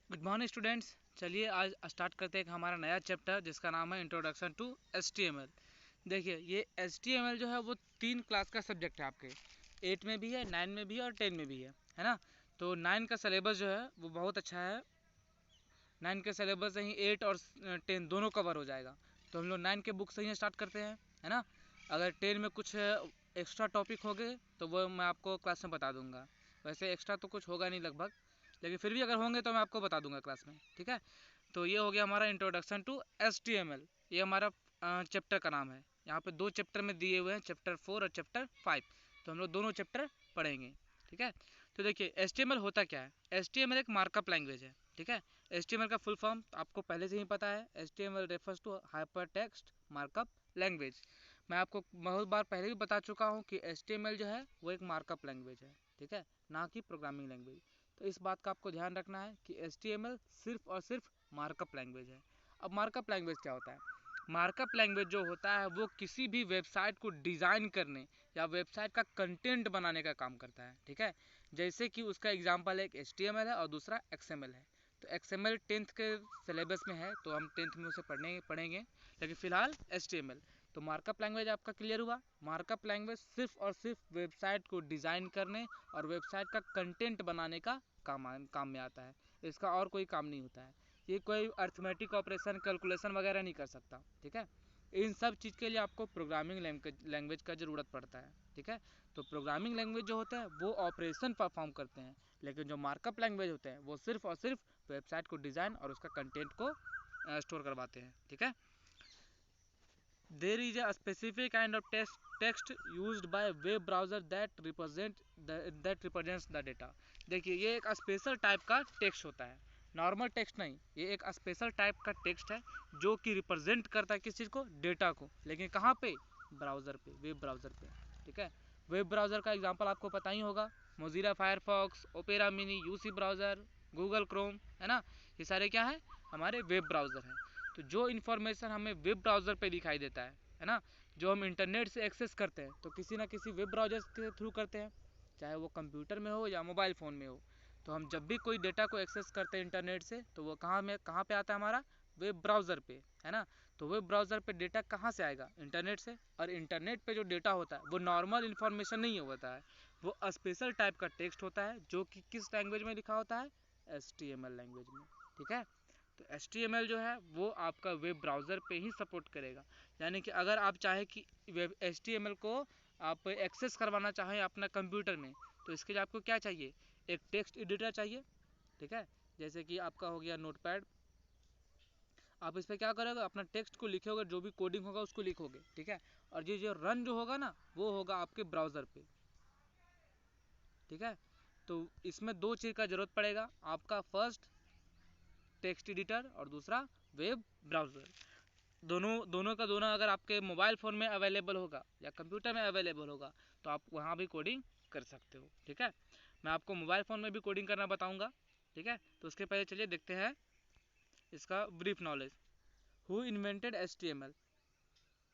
Good morning students. चलिए आज start करते हैं हमारा नया चैप्टर जिसका नाम है इंट्रोडक्शन टू HTML। देखिए ये HTML जो है वो 3 क्लास का सब्जेक्ट है आपके 8 में भी है, 9 में भी है और 10 में भी है ना। तो 9 का सिलेबस जो है वो बहुत अच्छा है। 9 के सिलेबस से ही 8 और 10 दोनों कवर हो जाएगा। तो हम लोग 9 के बुक से ही स्टार्ट करते हैं, है ना। अगर 10 में कुछ एक्स्ट्रा टॉपिक हो गए तो वो मैं आपको क्लास में बता दूंगा। वैसे एक्स्ट्रा तो कुछ होगा नहीं लगभग, लेकिन फिर भी अगर होंगे तो मैं आपको बता दूंगा क्लास में, ठीक है। तो ये हो गया हमारा इंट्रोडक्शन टू HTML। ये हमारा चैप्टर का नाम है। यहाँ पे 2 चैप्टर में दिए हुए हैं, चैप्टर 4 और चैप्टर 5। तो हम लोग दोनों चैप्टर पढ़ेंगे, ठीक है। तो देखिए HTML होता क्या है। HTML एक मार्कअप लैंग्वेज है, ठीक है। HTML का फुल फॉर्म आपको पहले से ही पता है। HTML refers to hyper text markup language. मैं आपको बहुत बार पहले भी बता चुका हूँ कि HTML जो है वो एक मार्कअप लैंग्वेज है, ठीक है, ना कि प्रोग्रामिंग लैंग्वेज। तो इस बात का आपको ध्यान रखना है कि HTML सिर्फ और सिर्फ मार्कअप लैंग्वेज है। अब मार्कअप लैंग्वेज क्या होता है। मार्कअप लैंग्वेज जो होता है वो किसी भी वेबसाइट को डिज़ाइन करने या वेबसाइट का कंटेंट बनाने का काम करता है, ठीक है। जैसे कि उसका एग्जांपल एक HTML है और दूसरा XML है। तो XML 10th के सिलेबस में है तो हम 10th में उसे पढ़ेंगे, लेकिन फिलहाल HTML। तो मार्कअप लैंग्वेज आपका क्लियर हुआ। मार्कअप लैंग्वेज सिर्फ और सिर्फ वेबसाइट को डिज़ाइन करने और वेबसाइट का कंटेंट बनाने का काम में आता है। इसका और कोई काम नहीं होता है। ये कोई अर्थमेटिक ऑपरेशन कैलकुलेशन वगैरह नहीं कर सकता, ठीक है। इन सब चीज़ के लिए आपको प्रोग्रामिंग लैंग्वेज का ज़रूरत पड़ता है, ठीक है। तो प्रोग्रामिंग लैंग्वेज जो होता है वो ऑपरेशन परफॉर्म करते हैं, लेकिन जो मार्कअप लैंग्वेज होते हैं वो सिर्फ और सिर्फ वेबसाइट को डिज़ाइन और उसका कंटेंट को स्टोर करवाते हैं, ठीक है। There is a specific kind of text used by web browser that represents the data। देखिए ये एक स्पेशल टाइप का टेक्स्ट होता है, नॉर्मल टेक्स्ट नहीं। ये एक स्पेशल टाइप का टेक्स्ट है जो कि रिप्रेजेंट करता है किस चीज़ को, डेटा को। लेकिन कहाँ पे, ब्राउज़र पे, वेब ब्राउज़र पे, ठीक है। वेब ब्राउज़र का एग्जांपल आपको पता ही होगा, Mozilla Firefox, opera mini, UC browser, Google Chrome, है ना। ये सारे क्या है, हमारे वेब ब्राउज़र हैं। तो जो इन्फॉर्मेशन हमें वेब ब्राउज़र पे दिखाई देता है ना, जो हम इंटरनेट से एक्सेस करते हैं तो किसी ना किसी वेब ब्राउज़र के थ्रू करते हैं, चाहे वो कंप्यूटर में हो या मोबाइल फ़ोन में हो। तो हम जब भी कोई डेटा को एक्सेस करते हैं इंटरनेट से तो वो कहाँ पे आता है, हमारा वेब ब्राउज़र पे, है ना। तो वेब ब्राउज़र पे डेटा कहाँ से आएगा, इंटरनेट से। और इंटरनेट पे जो डेटा होता है वो नॉर्मल इन्फॉर्मेशन नहीं होता है, वो स्पेशल टाइप का टेक्स्ट होता है जो कि किस लैंग्वेज में लिखा होता है, HTML लैंग्वेज में, ठीक है। तो HTML जो है वो आपका वेब ब्राउज़र पे ही सपोर्ट करेगा। यानी कि अगर आप चाहे कि वेब HTML को आप एक्सेस करवाना चाहें अपना कंप्यूटर में, तो इसके लिए आपको क्या चाहिए, एक टेक्स्ट एडिटर चाहिए, ठीक है। जैसे कि आपका हो गया नोटपैड। आप इस पर क्या करोगे, अपना टेक्स्ट को लिखोगे, जो भी कोडिंग होगा उसको लिखोगे, ठीक है। और ये जो रन जो होगा ना वो होगा आपके ब्राउज़र पे, ठीक है। तो इसमें 2 चीज़ का ज़रूरत पड़ेगा आपका, फर्स्ट टेक्स्ट एडिटर और दूसरा वेब ब्राउज़र। दोनों दोनों का दोनों अगर आपके मोबाइल फ़ोन में अवेलेबल होगा या कंप्यूटर में अवेलेबल होगा तो आप वहाँ भी कोडिंग कर सकते हो, ठीक है। मैं आपको मोबाइल फ़ोन में भी कोडिंग करना बताऊँगा, ठीक है। तो उसके पहले चलिए देखते हैं इसका brief knowledge. Who invented HTML।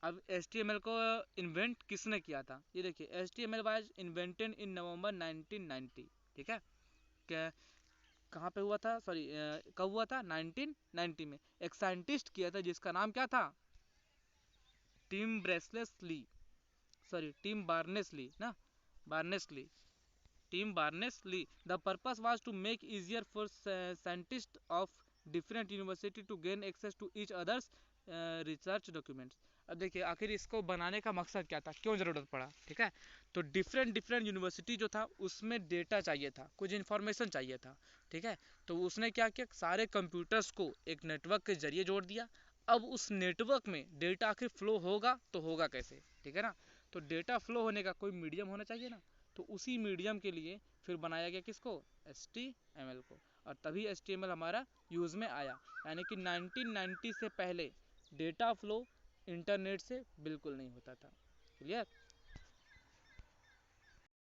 अब HTML को इन्वेंट किसने किया था, ये देखिए HTML वाज इन्वेंटेड इन नवंबर 1990, ठीक है। क्या कहाँ पे हुआ था, सॉरी कब हुआ था, 1990 में। एक साइंटिस्ट किया था जिसका नाम क्या था, Tim Braceless Lee, sorry Tim Berners Lee ना, Berners Lee, Tim Berners Lee. The purpose was to make easier for scientist of different university to gain access to each others research documents. अब देखिए आखिर इसको बनाने का मकसद क्या था, क्यों ज़रूरत पड़ा, ठीक है। तो डिफरेंट डिफरेंट यूनिवर्सिटी जो था उसमें डेटा चाहिए था, कुछ इन्फॉर्मेशन चाहिए था, ठीक है। तो उसने क्या किया, सारे कंप्यूटर्स को एक नेटवर्क के जरिए जोड़ दिया। अब उस नेटवर्क में डेटा आखिर फ्लो होगा तो होगा कैसे, ठीक है ना। तो डेटा फ्लो होने का कोई मीडियम होना चाहिए ना। तो उसी मीडियम के लिए फिर बनाया गया किसको, HTML को। और तभी HTML हमारा यूज़ में आया। यानी कि 1990 से पहले डेटा फ्लो इंटरनेट से बिल्कुल नहीं होता था, क्लियर।